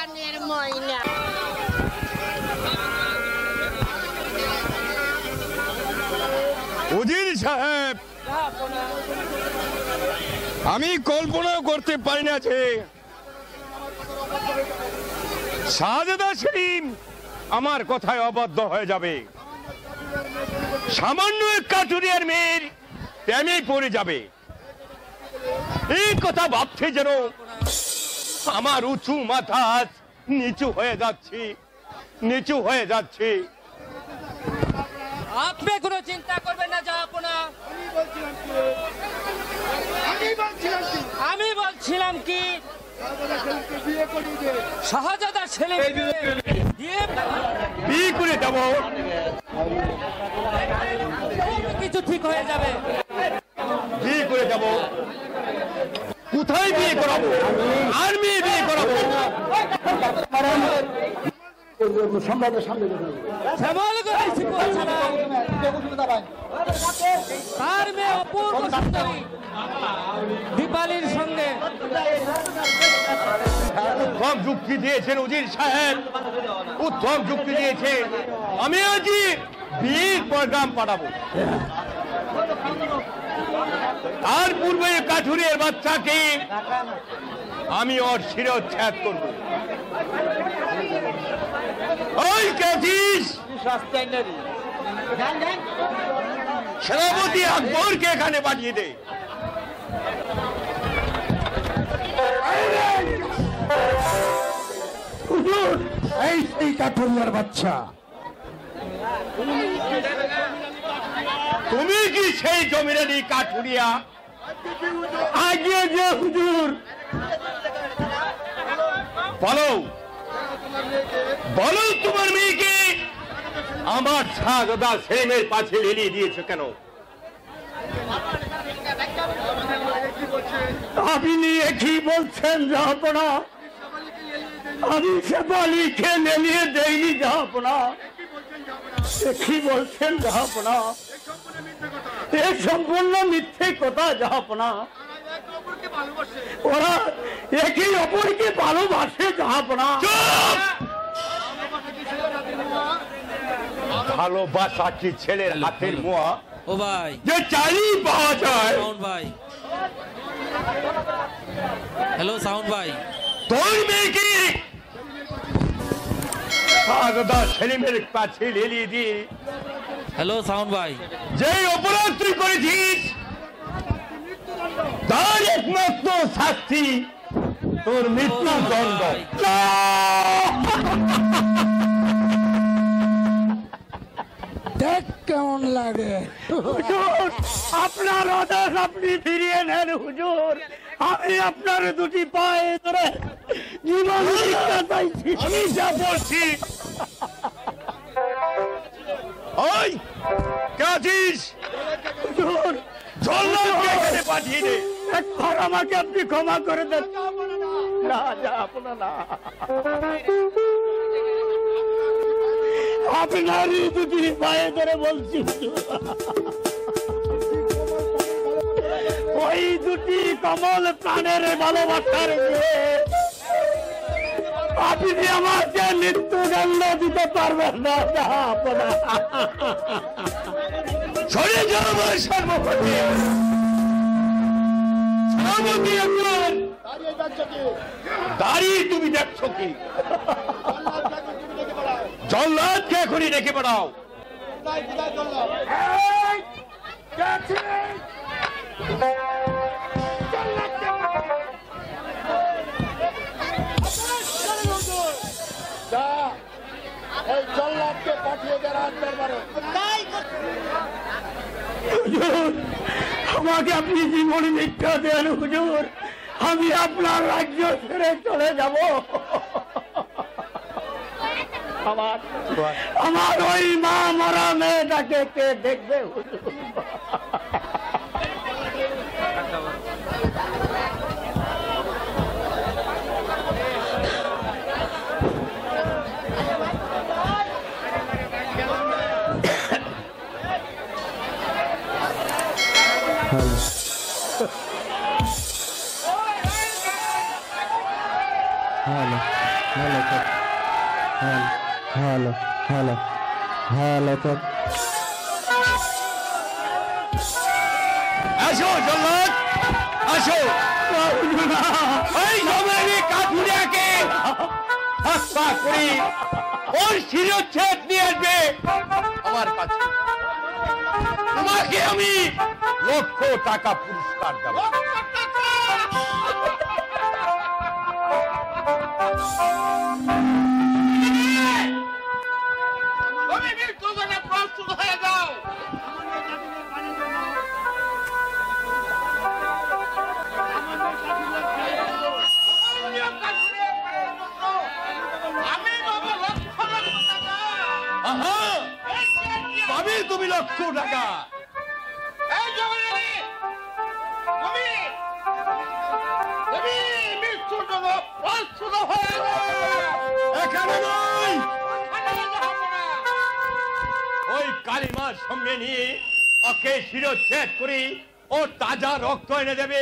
প্রাণের ময়না। উজির সাহেব, আমি কল্পনাও করতে পারি না যে শাহজাদা সেলিম আমার কথায় অবাধ্য হয়ে যাবে, সামান্য এক কাঠুরিয়ার মেয়ের প্রেমে পড়ে যাবে। এই কথা ভাবতে যেন আমার উঁচু মাথা নিচু হয়ে যাচ্ছে, নিচু হয়ে যাচ্ছে। আপনি কোনো চিন্তা করবেন না জাহাপনা। আমি বলছিলাম কি শাহজাদা সেলিম বিয়ে করে দেব, কিছু ঠিক হয়ে যাবে। বিয়ে করে দেব, কোথায় বিয়ে করাবো? আর মেয়ে বিয়ে করাবো? তার মেয়ে অপূর্ব সুন্দরী দীপালির সঙ্গে। উত্তম যুক্তি দিয়েছেন উজির সাহেব, উত্তম যুক্তি দিয়েছেন। আমি আজই বিয়ের প্রোগ্রাম পাঠাবো। তার পূর্বে কাঠুরিয়ার বাচ্চাকে আমি ওর শিরচ্ছেদ করব। ওই কাজিস সেনাপতি আকবরকে এখানে পাঠিয়ে দে। এই সেই কাঠুরিয়ার বাচ্চা, তুমি কি সেই জমিদারি কাঠুরিয়া? আগে যে হুজুর, বলো বলো, তোমার মেয়েকে আমার শাহজাদা সেলিমের পাশে লেলিয়ে দিয়েছে কেন? আপনি কি বলছেন জাহাপনা? আমি শেফালিকে লেলিয়ে দেইনি জাহাপনা। কি বলছেন জাহাপনা? এ সম্পূর্ণ মিথ্যে কথা জাহাপনা। ওরা একে অপরকে ভালোবাসে জাহাপনা। ভালোবাসা কি ছেলের হাতের মোয়া? ও ভাই, যে চাইলেই পাওয়া যায়। সাউন্ড ভাই, হ্যালো সাউন্ড ভাই, তোর মেয়েকে শাহজাদা সেলিমের কাছে লেলিয়ে দিয়ে হ্যালো সাউন্ড ভাই, যে অপরাধ তুই করেছিস তার একমাত্র শাস্তি তোর মৃত্যুদণ্ড। দেখ কেমন লাগে। আপনার আদেশ আপনি ফিরিয়ে নেন হুজুর। আমি আপনার দুটি পায়ে ধরে জীবন ভিক্ষা চাইছি। আমি যা বলছি, ওই কাজিস হুজুর, জল্লাদকে এখানে পাঠিয়ে দে। একবার আমাকে আপনি ক্ষমা করে দেন। না জাহাপনা না, আপনারই দুটি পায়ে ধরে বলছি হুজুর। ওই দুটি কমল প্রাণের ভালোবাসার যে আপনি আমাকে মৃত্যুদণ্ড দিতে পারবেন না জাহাপনা। সরে যাও আমার সর্বপতি। দাঁড়িয়ে তুমি দেখছো কি? জল্লাদকে এখনই ডেকে পাঠাও। আমাকে আপনি জীবন ভিক্ষা দেন হুজুর। আমি আপনার রাজ্য ছেড়ে চলে যাব। আমার ওই মা মরা মেয়েটাকে কে দেখবে হুজুর? Hello. Hello check, hello hello hello check. আসো জল্লাদ, আসো। এই জমিদারি কাঠুরিয়াকে হত্যা করি ওর শিরচ্ছেদ নিয়ে আসবে আমার কাছে। তোমাকে আমি $1,00,000 পুরস্কার দেব। তুমি মৃত্যুর জন্য প্রস্তুত হয়ে যাও। পাবে তুমি $1,00,000। মৃত্যুর জন্য প্রস্তুত হয়ে এখানে নয়, ওই কালিমার সঙ্গে নিয়ে ওকে শিরচ্ছেদ করি, ও তাজা রক্ত এনে দেবে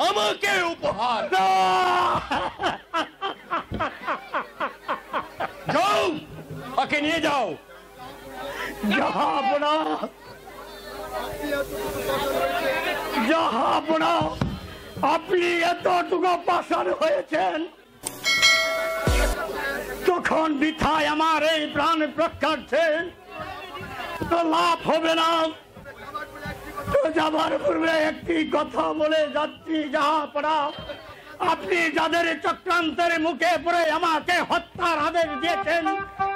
আমাকে উপহার। যাও, ওকে নিয়ে যাও। জাহাপনা, জাহাপনা, আপনি এতটুকু পাষাণ হয়েছেন, তখন বৃথায় আমার এই প্রাণ রক্ষার্থে তো লাভ হবে না। তো যাবার পূর্বে একটি কথা বলে যাচ্ছি জাহাপনা, আপনি যাদের চক্রান্তের মুখে পড়ে আমাকে হত্যার আদেশ দিয়েছেন,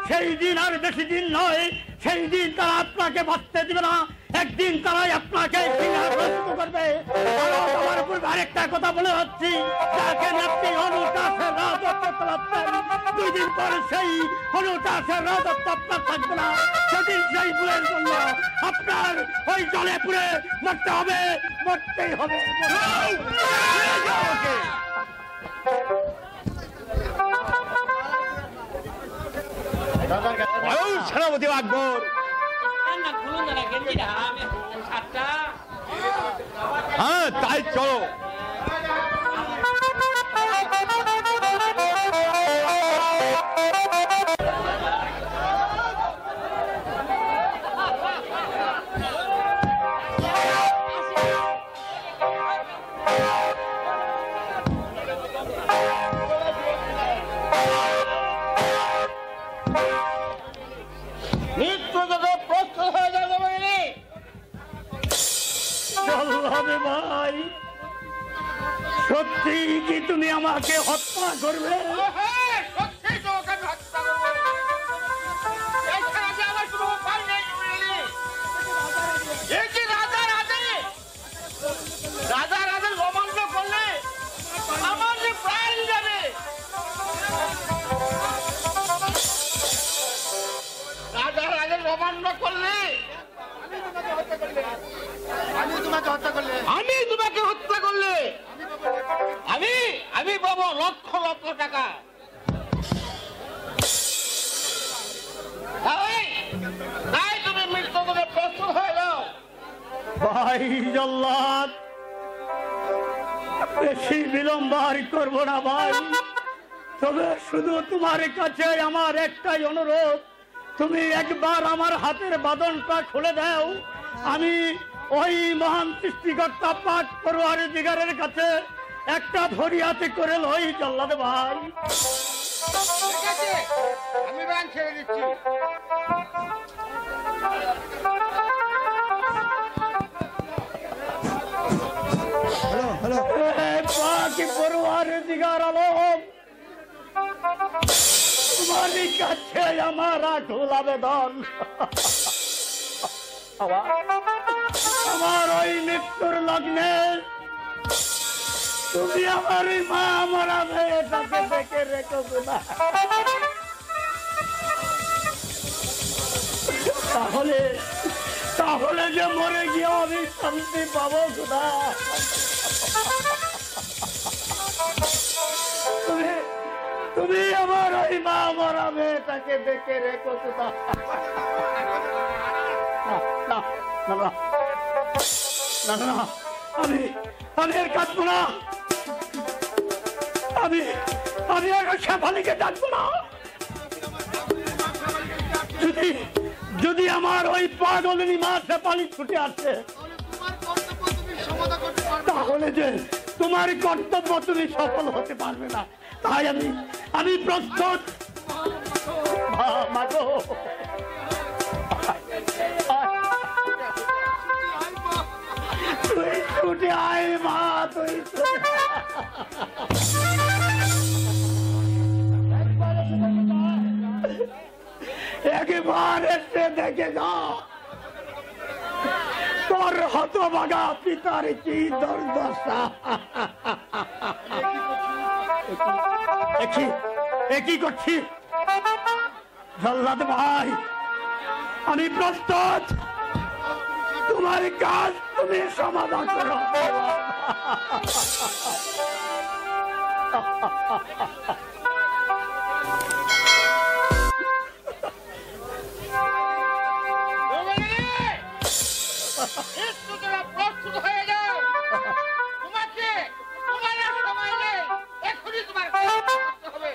সেই দিন আর বেশি দিন নয়, সেই দিন তারা আপনাকে বাঁচতে দিবে না। একদিন তারাই আপনাকে সিংহাসনচ্যুত করবে। আমার পূর্বে আরেকটা কথা বলে হচ্ছি, যাকে আপনি হনুটাসের রাজত্ব চালাচ্ছেন, 2 দিন পর সেই হনুটাসের রাজত্ব আপনার থাকবে না। সেদিন সেই ভুলের জন্য আপনার ওই জলে পুড়ে মরতে হবে, মরতেই হবে। সেনাপতি আকবর, হ্যাঁ তাই চলো। ভাই, সত্যি কি তুমি আমাকে হত্যা করবে? রাজা রাজা অমান্য করলে আমার যে প্রাণ যাবে। রাজা রাজা অমান্য করলে আমি তোমাকে হত্যা করলে আমি পাবো $1,00,000। তাই তুমি মৃত্যু করে প্রস্তুত হয়ে যাও। ভাই জল্লাদ, বেশি বিলম্ব আর করবো না ভাই, তবে শুধু তোমার কাছে আমার একটাই অনুরোধ, তুমি একবার আমার হাতের বাঁধনটা খুলে দাও, আমি ওই মহান সৃষ্টিকর্তা পাক পরওয়ারদিগারের কাছে একটা ফরিয়াদ করে লই জল্লাদ ভাই। ঠিক আছে, আমি ব্যাংক ছেড়ে দিচ্ছি। পাকি পরওয়ারদিগার আলম, তোমার কাছে আমার আকুল আবেদন, আমার ওই মৃত্যুর লগ্নে তুমি আমার মা মরা মেয়েটাকে দেখে রেখো না, তাহলে তাহলে যে মরে গিয়ে আমি শান্তি পাবো খোদা। তুমি আমার ওই মা মরা মেয়েটাকে দেখে রেখো খোদা। আমি এর কাঁদবো না, আমি আমি এখন শেফালিকে ডাকবো না। যদি যদি আমার ওই পাগলেরই মা শেফালি ছুটে আসছে, তাহলে যে তোমার কর্তব্য তুমি সফল হতে পারবে না। তাই আমি প্রস্তুত। তুই ছুটে আয় মা, তুই একবার এসে দেখে যা তোর হতভাগা পিতার কি দুর্দশা। একই করছি জল্লাদ ভাই, আমি প্রস্তুত। তোমার কাজ তুমি সমাধান করো। প্রস্তুত হয়ে যাও, তোমাকে তোমার সময় নেই, এখনই তোমার করতে হবে।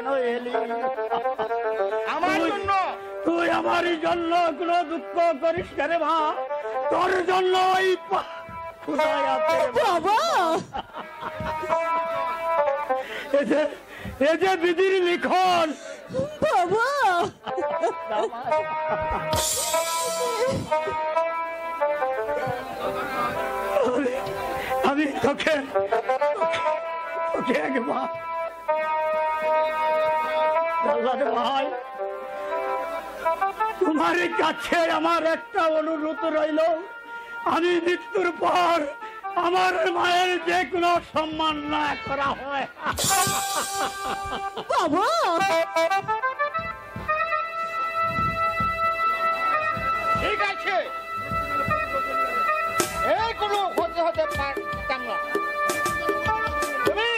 কেন এলি? আমার জন্য তুই আমারই জন্য কোনো দুঃখ করিস রে মা, তোর জন্য ওই কোথায় আছে বাবা এ যে বিধির লিখন। বাবা আমি তোকে তোকে একবার ভাই, তোমার কাছে আমার একটা অনুরোধ রইল, আমি মৃত্যুর পর আমার মায়ের যে কোনো সম্মান না করা হয়। বাবা ঠিক আছে, এই কোনো হতে পারতাম না। তুমি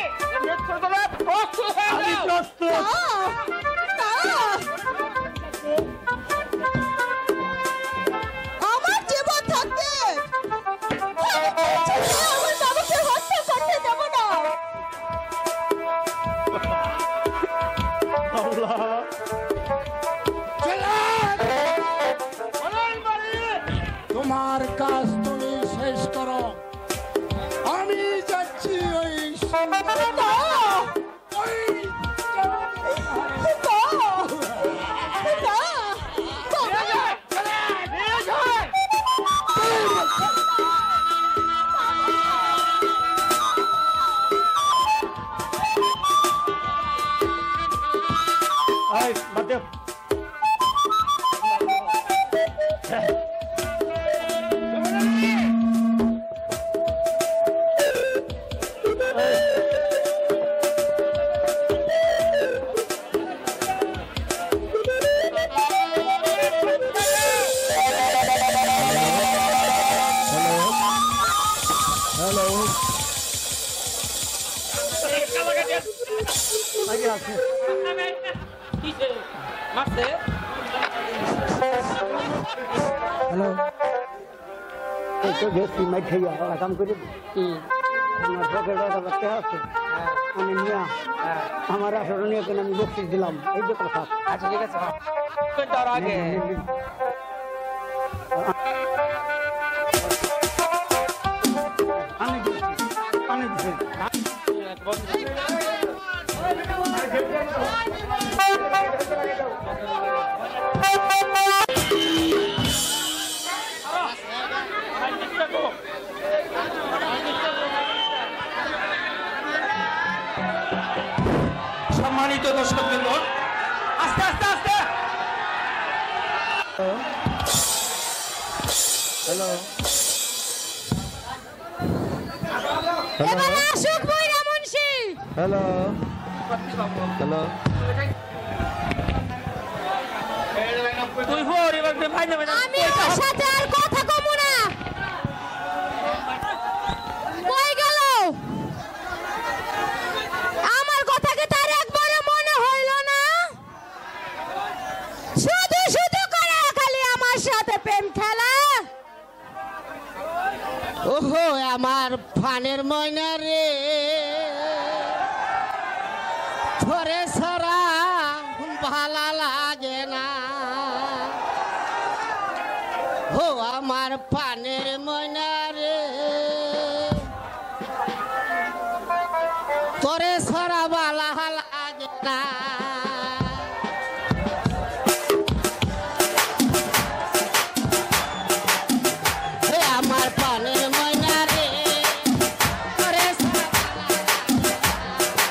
মৃত্যুর জন্য প্রস্তুত হয়ে আমি যাও। প্রস্তুত। আমার জীবন থাকতে আমার বাবাকে হত্যা করতে দেব না। আল্লাহ, তোমার কাজ তুমি শেষ করো, আমি যাচ্ছি ওই এই, বাদ দে। আগে আছে। এই তো গেছি মাইঠাইয়া ওরা কাম করে আমার পকেটে টাকা আছে, আমি নিয়ে আমার আসলে নিয়ে কেন আমি বকশিস দিলাম, এই যে কথা। আচ্ছা ঠিক আছে আগে আমি দিচ্ছি, আমি দিচ্ছি। সম্মানিত দর্শকবৃন্দ, আস্তে আস্তে আস্তে হ্যালো, এবার আসুক বৈরা মুন্সি। Hello, hello. তুই হর এবার ভাই নেবে না। আমি ওর সাথে আর কথা কমু না। কই গেল? আমার কথা কি তার একবারে মনে হইল না? শুধু শুধু করে খালি আমার সাথে প্রেম খেলা। ওহো আমার ফানের ময়না রে, ধরে সরা ভালা লাগে না। ও আমার পানের ময়না রে, তোরে সরা ভালা লাগে না। হে আমার পানের ময়না রে, তোরে সরা ভালা লাগে না।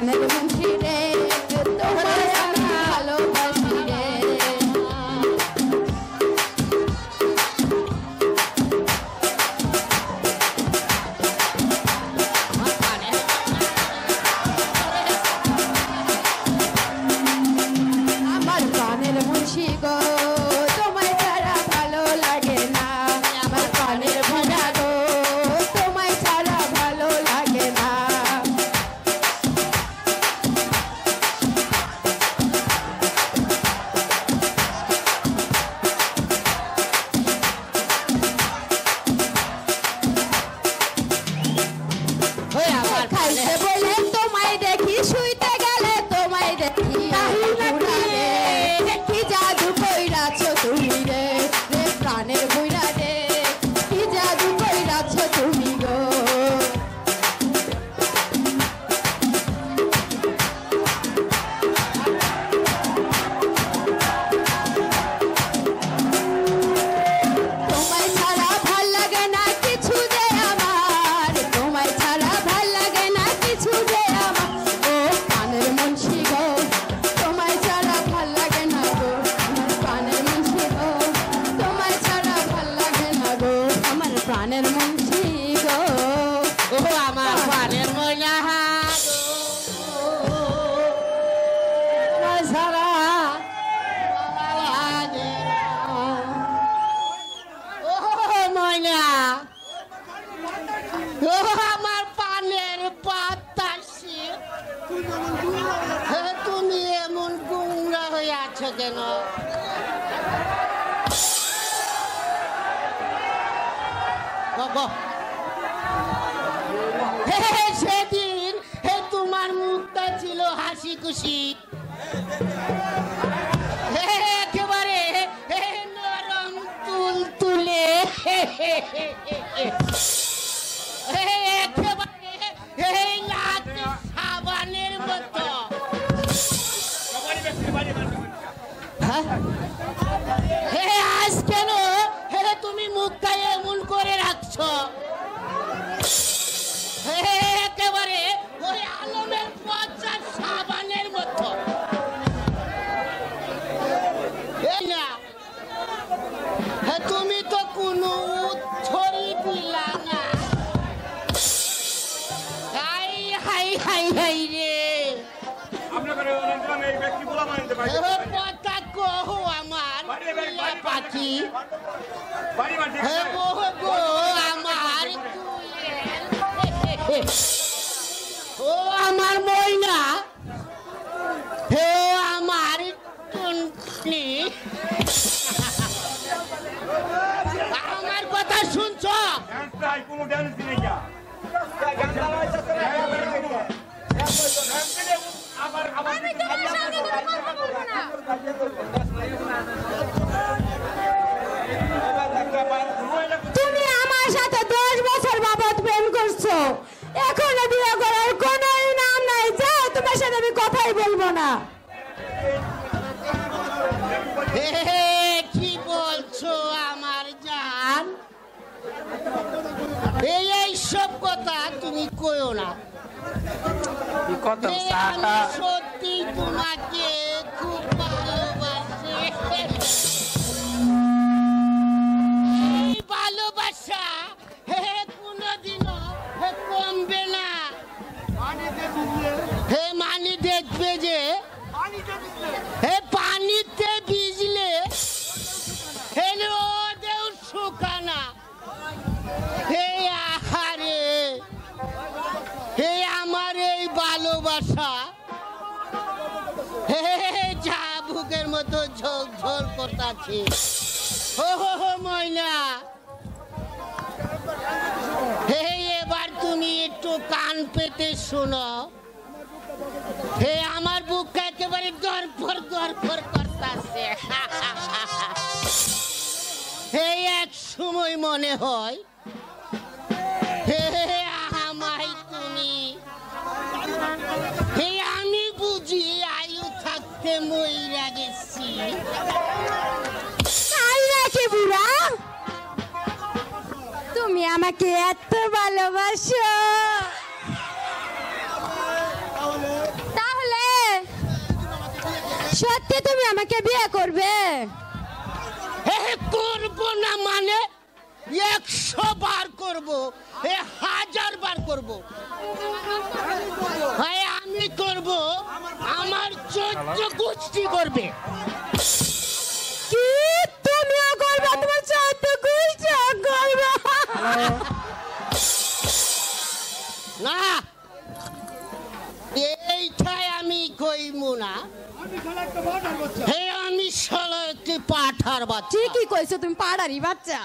প্রাণের মুন্সি রে তোমায় আমি ভালোবাসি রে আমার প্রাণের মুন্সি গো তোমায় ছাড়া ভালো লাগে না আমার প্রাণের ভোলা গো তোমায় ছাড়া ভালো লাগে না খাইতে বলে তোমায় দেখি শুইতে গেলে তোমায় দেখি কি জাদু কইরাছো তুমি রে রে প্রাণের বইরা রে কি জাদু কইরাছো তুমি গো তোমায় ছাড়া ভাল লাগে না কিছু যে আমার তোমায় ছাড়া ভাল লাগে না কিছু যে আমার ও প্রাণের মুন্সি গো তোমায় ছাড়া ভাল লাগে না গো আমার প্রাণের মুন্সি গো তোমায় ছাড়া ভাল লাগে না গো আমার প্রাণের মুন্সি গো ও আমার প্রাণের ময়না তোমায় ছাড়া ভাল লাগে না। ও ময়না ও আমার পানের বাতাসি তুমি এমন গুঙ্গা হয়ে আছো কেন সেদিন তোমার মুখটা ছিল হাসি খুশি একেবারে নরম তুল তুলে একেবারে নাকে সাবানের মতো আজ কেন তুমি মুখটা এমন করে রাখছো একেবারে ওই আলমের পচার সাবানের মতো তুমি তো কোনো উচ্ছরি দিলা না হাই হাই হাই হাই রে কথা কহ আমার পাখি গো আমার ও আমার ময়না হে আমার টুনটুনি আমার কথা শুনছো তুমি আমার সাথে 10 বছর বাবদ প্রেম করছো এখনো বিয়ে করার কোনো নাম নাই যাও তোমার সাথে আমি কথাই বলবো না কি বলছো আমার জান এই সব কথা তুমি কইও না আমি সত্যি তোমাকে খুব ভালোবাসি এই ভালোবাসা কোনোদিনও কমবে না মানি দেখবে যে পানিতে ভিজলে ওদেও শুকানা আহারে আমার এই ভালোবাসা যা বুকের মতো ঝোল ঝোল করতাছে হো ময়না এবার তুমি একটু কান পেতে শোনো আমার বুক একেবারে দরফর করতেছে এক সময় মনে হয় আমায় তুমি আমি বুঝি আয়ু থাকতে মইরা গেছি নাকি বুড়া তুমি আমাকে এত ভালোবাসো সত্যি তুমি আমাকে বিয়ে করবে? করব না মানে 100 বার করব, 1000 বার করব। ভাই আমি করব, আমার 14 গোষ্ঠী করবে। কি তুমিও করবে? তোমার 14 গোষ্ঠী করবে? না, এইটাই আমি কইমু না। হে আমি শালা একটি পাঠার বাচ্চা। ঠিকই কইছো, তুমি পাড়ারই বাচ্চা।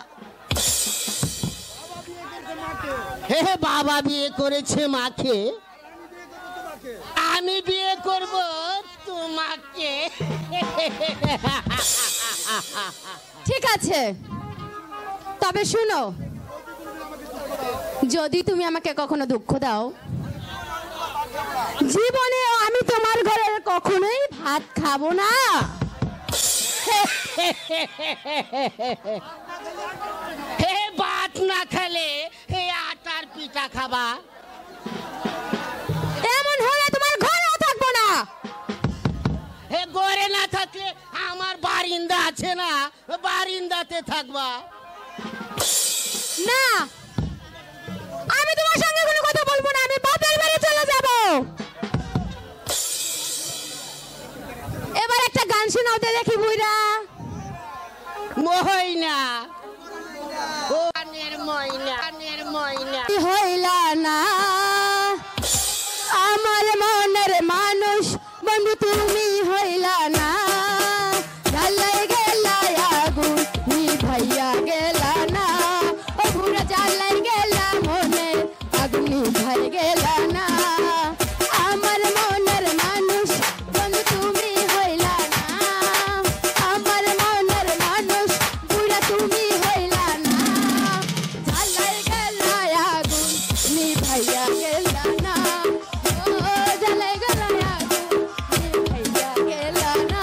হে বাবা বিয়ে করেছে মাকে, আমি বিয়ে করব তোমাকে। ঠিক আছে, তবে শুনো, যদি তুমি আমাকে কখনো দুঃখ দাও, জীবনে আমি তোমার ঘরে কখনোই ভাত খাবো না। হে ভাত না খেলে হে আটার পিঠা খাবা। এমন হলে তোমার ঘরেও থাকবো না। হে ঘরে না থাকলে আমার বারিন্দা আছে না, বারিন্দাতে থাকবা। না, আমি তোমার সঙ্গে কোনো কথা বলবো না, আমি বাপের বাড়ি চলে যাব। এবার একটা গান শোনাও তো দেখি বুইরা। ময়না ও কানের ময়না, কানের ময়না। হইলা না আমার মনের মানুষ, বন্ধু তুমি হইলা না। জ্বালাই গেলা আগুন নিভাইয়া গেলা না, ও পুরা জ্বালাই গেলা মনে আগুন নিভাই গেলা না। আমার মনের মানুষ, বন্ধু তুমি হইলা না। আমার মনের মানুষ, পুরা তুমি হইলা না। জ্বালাই গেলা আগুন নিভাইয়া গেলা না, ও জ্বালাই গেলা আগুন নিভাইয়া গেলা না।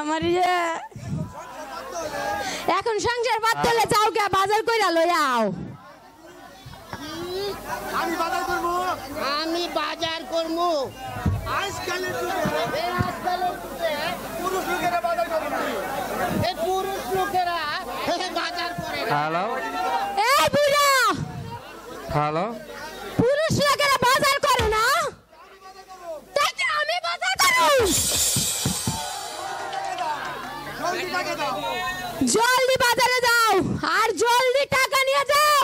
আমার ইয়ে এখন সংসার বাদ দিলে যাও কে বাজার কইরা লই আও আমি বাজার করবো আজকালের যুগে পুরুষ লোকেরা বাজার করে না এই পুরুষ লোকেরা বাজার করে না হ্যালো এই বুড়া হ্যালো পুরুষ লোকেরা বাজার করে না তাই কি আমি বাজার করব জলদি বাজারে যাও আর জলদি টাকা নিয়ে যাও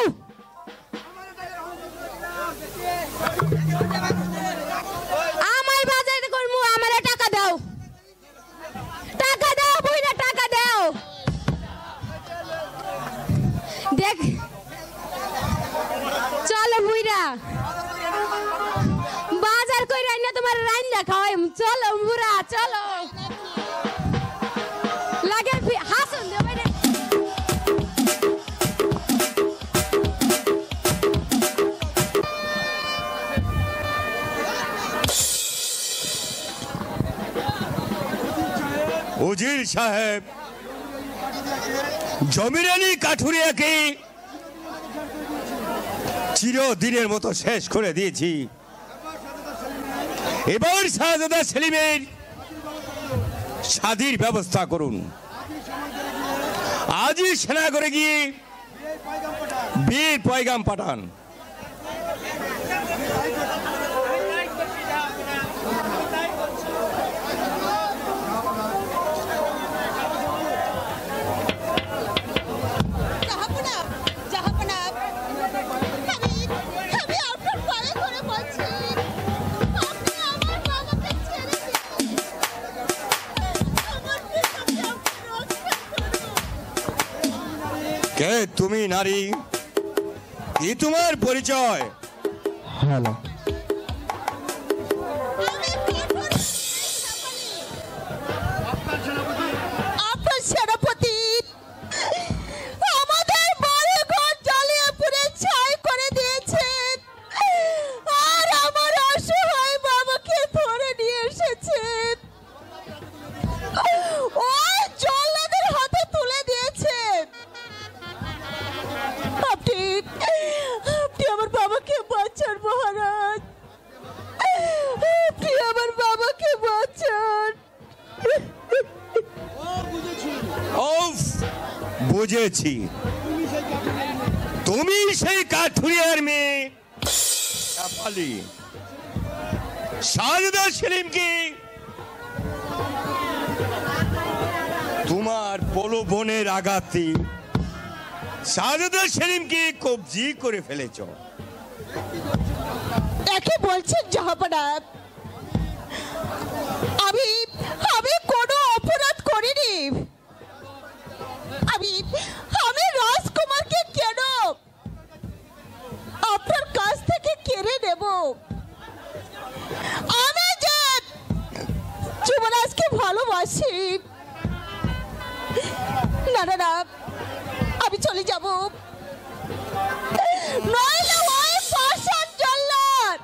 আমায় বাজারে করমু আমারে টাকা দাও বুইরা টাকা দাও দেখ চলো বুইরা বাজার কইরা না তোমার রান্না খাওয়াই চলো বুড়া চলো লাগে হাসন দেবে রে উজির সাহেব জমিরানি কাঠুরিয়াকে চিরদিনের মতো শেষ করে দিয়েছি এবার শাহজাদা সেলিমের শাদীর ব্যবস্থা করুন আজই সেনা করে গিয়ে বিয়ের পয়গাম পাঠান কে তুমি নারী কি তোমার পরিচয় হ্যালো আপনার সেনাপতি আমাদের বাড়িঘর জ্বালিয়ে পুড়ে ছাই করে দিয়েছেন আর আমার অসহায় বাবাকে ধরে নিয়ে এসেছেন ওই জল্লাদের হাতে তুলে দিয়েছেন আপনি আমার বাবাকে বাঁচান মহারাজ আপনি আমার বাবাকে বাঁচান ওফ বুঝেছি তুমি সেই কাঠুরিয়ার মেয়ে কাপালি শাহজাদা সেলিমকে তোমার প্রলোভনের আঘাতে শাহজাদা সেলিমকে কবজি করে ফেলেছ একে বলছেন জাহাপনা আমি কোনো অপরাধ করিনি আমি রাজকুমারকে কেন আপনার কাছ থেকে কেড়ে নেব আমি যে যুবরাজকে ভালোবাসি না আমি চলে যাব নইলে ওই পাষাণ জল্লাদ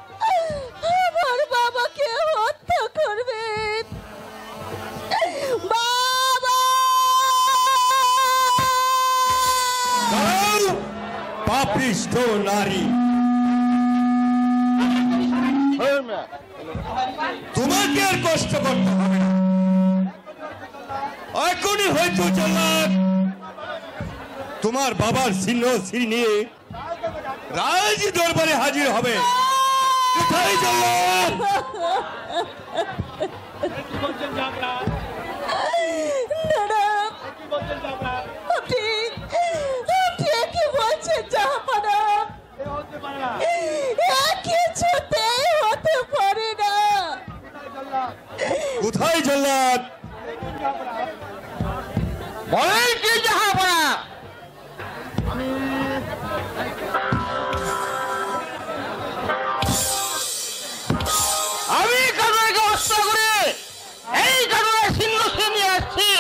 আমার বাবাকে হত্যা করবে বাবা পাপিষ্ঠ নারী তোমাকে আর কষ্ট করতে হবে না এখনই হয়তো জল্লাদ তোমার বাবার চিহ্ন শ্রী নিয়ে রাজ দরবারে হাজির হবে কোথায় জল্লাদ কি বলছেন জাহাপনা কিছুতেই হতে পারে না কোথায় জল্লাদ বলেন কি জাহাপনা আমি কানুনকে হত্যা করে এই কানুনের চিহ্ন নিয়ে আসছি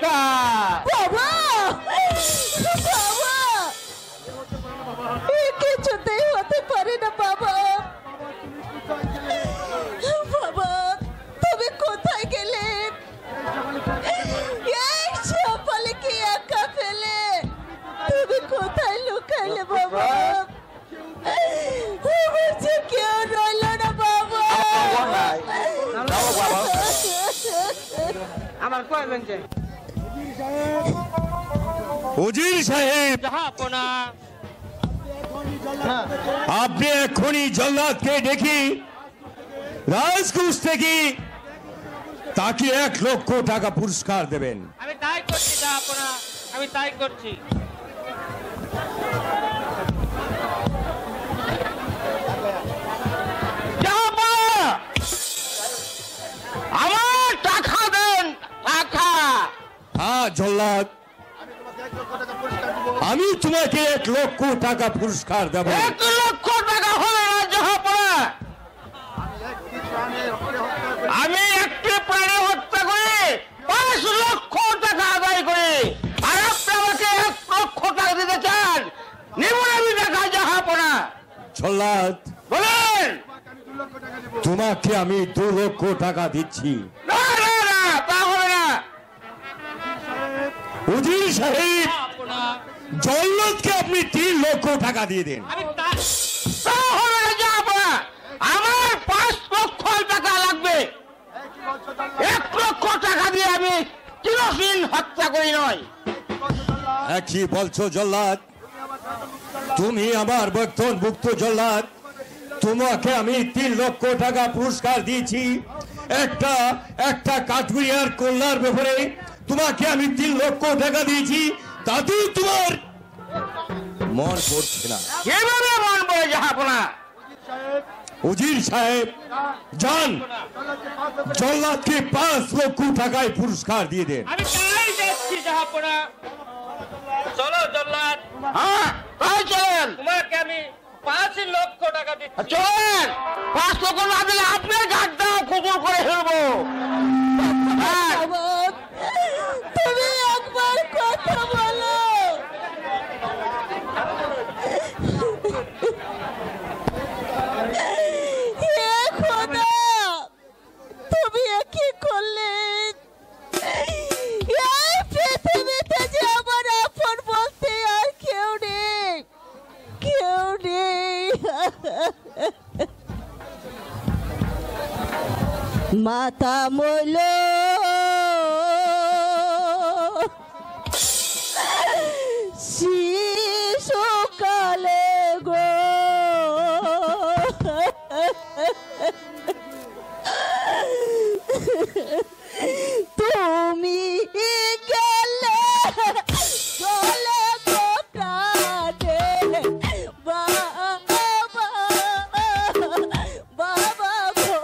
দরকার। বাবা বাবা এ কিছুতেই হতে পারে না বাবা। বাবা তুমি কোথায় গেলে? এই সকালকে একা ফেলে তুমি কোথায় লুকাইলে বাবা? আমার যে কেউ রইল না বাবা। আমার কইবেন যে উজির সাহেব, জাহাপনা আপনি এখনই জল্লাদকে দেখি রাজকুশ থেকে তাকে 1 লক্ষ টাকা পুরস্কার দেবেন। আমি তাই করছি জাহাপনা, আমি তাই করছি। আমার টাকা দেন, টাকা। হ্যাঁ জল্লাদ, আমি তোমাকে 1 লক্ষ টাকা পুরস্কার দেব। 1 লক্ষ টাকা হবে না জাহাপনা। আমি একটি প্রাণী হত্যা করে 5 লক্ষ টাকা আদায় করি, আর আপনি আমাকে 1 লক্ষ টাকা দিতে চান? নিব আমি টাকা জাহাপনা। জল্লাদ বলেন, তোমাকে আমি 2 লক্ষ টাকা দিচ্ছি। না না না, তা হবে না। উজির সাহেব, জল্লাদকে আপনি 3 লক্ষ টাকা দিয়ে দেন। আমি তা হবে না জাহাপনা, আমার 5 লক্ষ টাকা লাগবে। 1 লক্ষ টাকা দিয়ে আমি কিরোসিন হত্যা করি নয়। কি বলছো জল্লাদ? তুমি আমার বেতনভুক্ত জল্লাদ, তোমাকে আমি 3 লক্ষ টাকা পুরস্কার দিয়েছি। একটা কাঠুরিয়ার কল্যার ব্যাপারে তোমাকে আমি 3 লক্ষ টাকা দিয়েছি, তাতেও তোমার মন পড়ছে না। কিভাবে মন পড়ে জাহাপনা? উজির সাহেব যান, জল্লাদকে 5 লক্ষ টাকায় পুরস্কার দিয়ে দেন। আমি তাই যাচ্ছি জাহাপনা। চলো জল্লাদ। হ্যাঁ তাই চলেন। তোমাকে আমি 5 লক্ষ টাকা দিচ্ছি। চলেন। 5 লক্ষ না দিলে আপনার গাড়টা কুকুর করে ফেলবো। বাবা তুমি একবার কথা বলো। হে খোদা, তুমি কি করলে? এই পৃথিবীতে যে আমার আপন বলতে আর কেউ নেই, কেউ নেই। মাতা মলো শিশুকালে গো, তুমি গেলে চলে গো প্রাণে বাবা, বাবা গো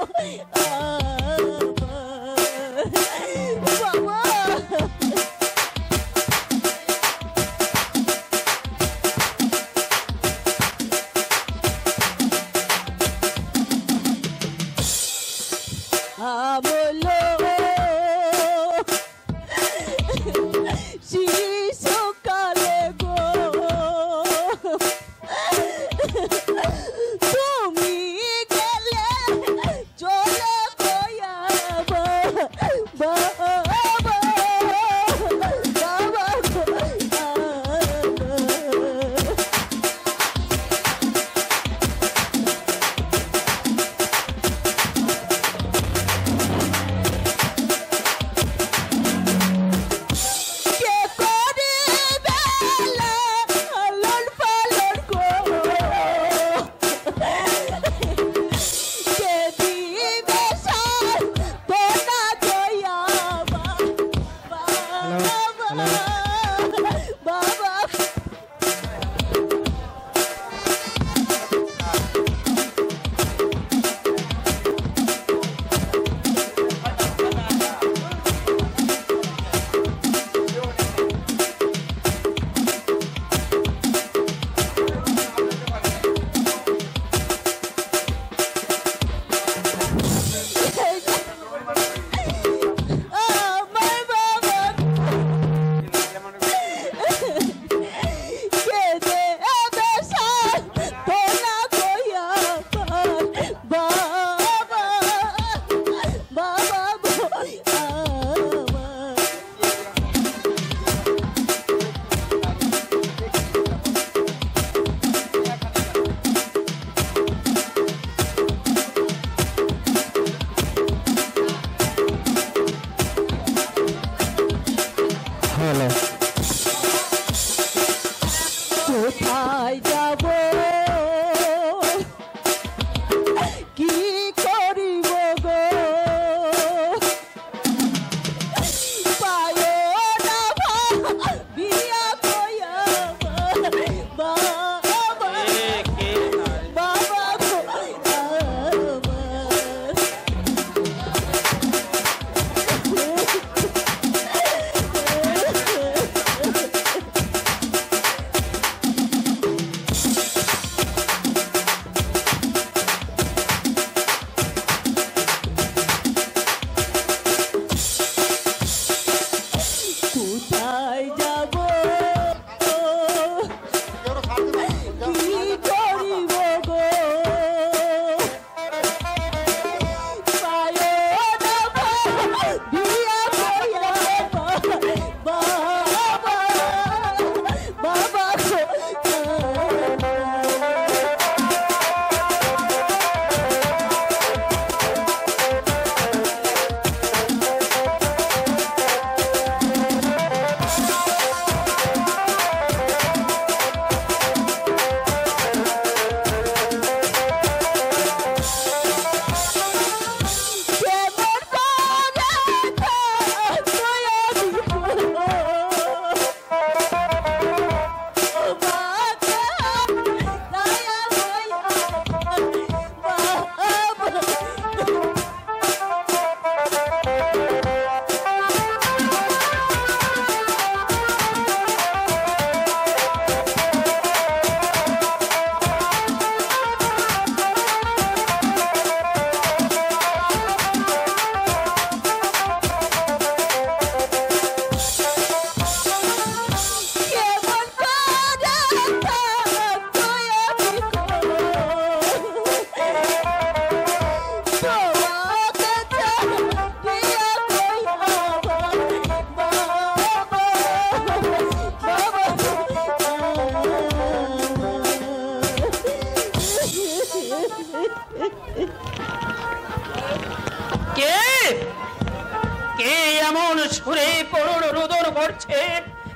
যাচ্ছে।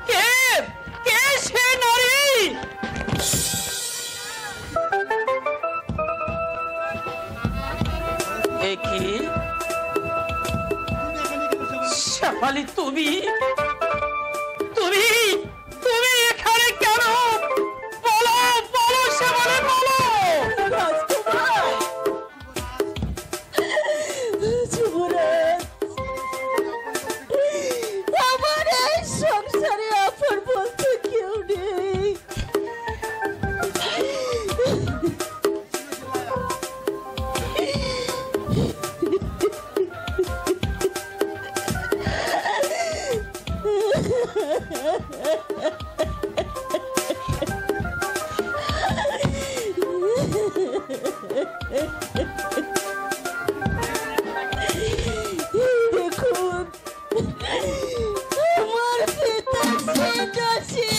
কে কে সে নারী? কি শেফালি, তুমি তুমি তুমি এখানে কেন? বলো বলো শেফালি, বলো। আমার এই সংসারে আপন বলতে কেউ নেই। দেখুন আমার পিতা সেটাছে।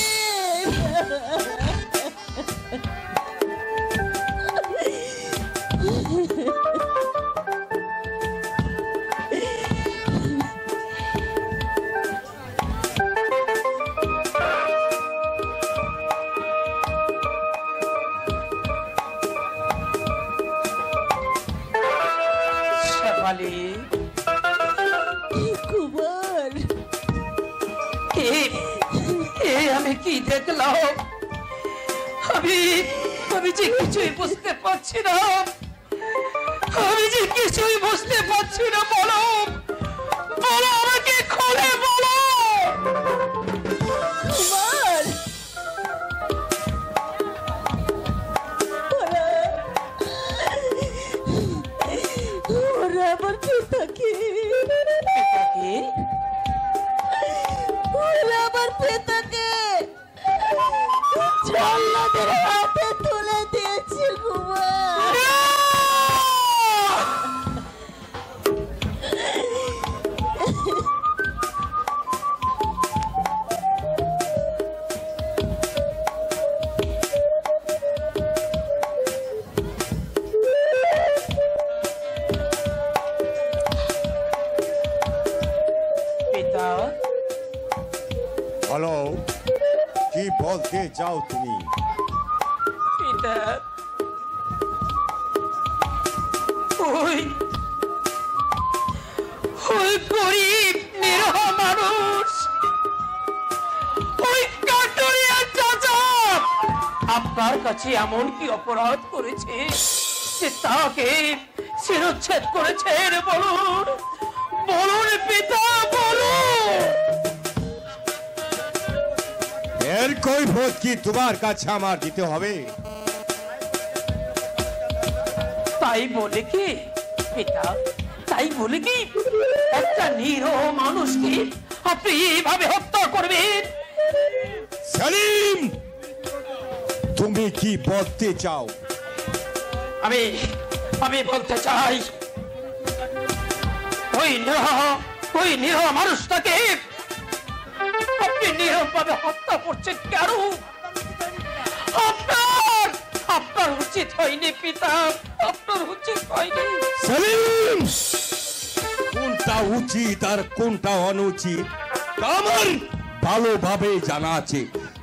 শেফালি, কুমার, আমি কি দেখলাম? আমি যে কিছুই বুঝতে পারছি না, আমি যে কিছুই বুঝতে পারছি না। বলো বলো, আমাকে খুলে বলো। কুমার, ওরা আমার পিতাকে আমার পিতাকে জল্লাদের হাতে তুলে দিয়েছে। কুমার, পিতা, বলো কি বলতে চাও তুমি? পিতা, ওই ওই গরিব নিরহ মানুষ, ওই কাটুরিয়া চাচা আপনার কাছে এমন কি অপরাধ করেছে যে তাকে শিরচ্ছেদ করেছেন? বলুন বলুন পিতা, বলুন। এর কৈফিয়ত কি তোমার কাছে আমার দিতে হবে? তাই বলে কি পিতা, তাই বলে কি একটা নিরীহ মানুষকে আপনি এইভাবে হত্যা করবেন? সেলিম, তুমি কি বলতে চাও? আমি বলতে চাই, ওই নিরীহ মানুষটাকে আপনি নিরীহভাবে হত্যা করছেন কেন? আপনার উচিত হয়নি পিতা, আপনার উচিত হয়নি। সেলিম, কোনটা উচিত আর কোনটা অনুচিত তা আমার ভালোভাবে জানা আছে।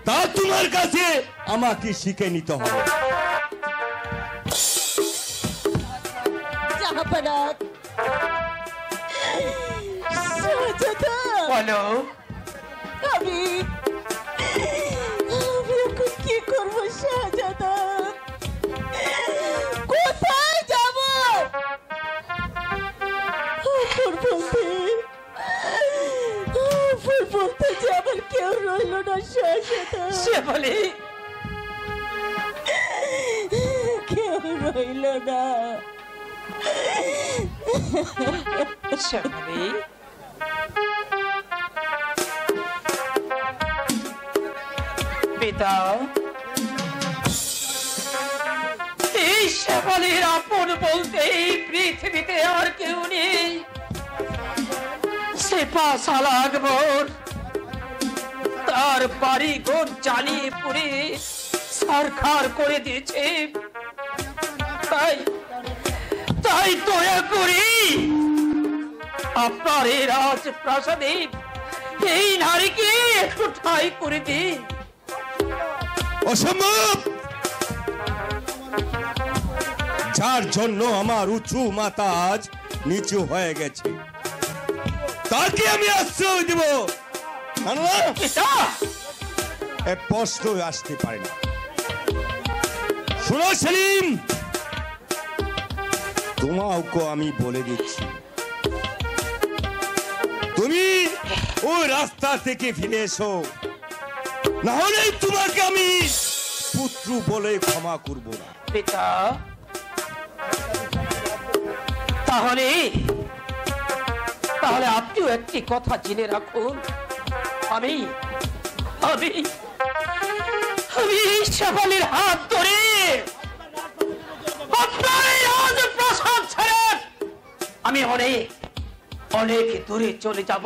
তা তোমার কাছে আমাকে শিখে নিতে হবে। জাহাপনা, শাহজাদা, বলো। আমি এখন কি করবো শাহজাদা? কোথায় যাব? বলতে যে আমার কেউ রইল না শাহজাদা। শেফালি, কেউ রইল না। শেফালি, পিতা, এই শেফালির আপন বলতে এই পৃথিবীতে আর কেউ নেই। সেপা সালা আকবর তার বাড়ি ঘর জ্বালিয়ে পুড়ে সরকার করে দিয়েছে। তাই দয়া করি আপনার এই রাজপ্রাসাদে এই নারীকে একটু ঠাই করে দিন। অসম্ভব! যার জন্য আমার উঁচু মাথা আজ নিচু হয়ে গেছে তাকে আমি আশ্রয় দেব পিতা, এ প্রশ্ন আসতে পারে না। শোনো সেলিম, তোমাকে আমি বলে দিচ্ছি, তুমি ওই রাস্তা থেকে ফিরে এসো, না হলে তোমাকে আমি পুত্র বলে ক্ষমা করব না। পিতা, তাহলে তাহলে আপনিও একটি কথা জেনে রাখুন, আমি আমি আমি শেফালির হাত ধরে আপনার এই রাজপ্রাসাদ ছেড়ে আমি অনেক অনেক দূরে চলে যাব।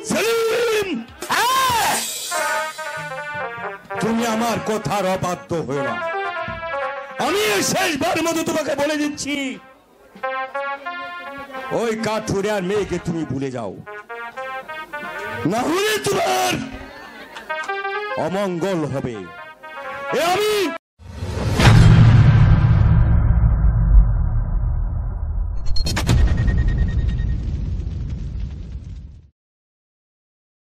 সেলিম, হ্যাঁ, তুমি আমার কথার অবাধ্য হয়ে না। আমি শেষবার মতো তোমাকে বলে দিচ্ছি, ওই কাঠুরিয়ার মেয়েকে তুমি ভুলে যাও, না হলে তোমার অমঙ্গল হবে। আমি